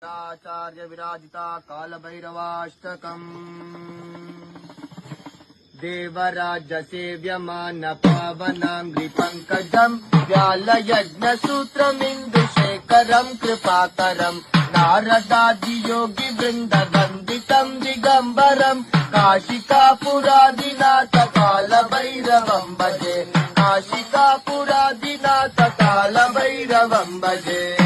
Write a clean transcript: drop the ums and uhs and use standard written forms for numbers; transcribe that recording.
आचार्य विराजिता कालभैरवाष्टकम् देवराज सेव्यमान पावनांग्रि पंकजम् व्यालयज्ञसूत्रमिन्दुशेखरम् कृपाकरम् नारदादि योगी वृन्द वन्दितम् दिगम्बरम् काशिकापुरादिनाथ कालभैरवम् भजे काशिकापुरादिनाथ कालभैरवम् भजे।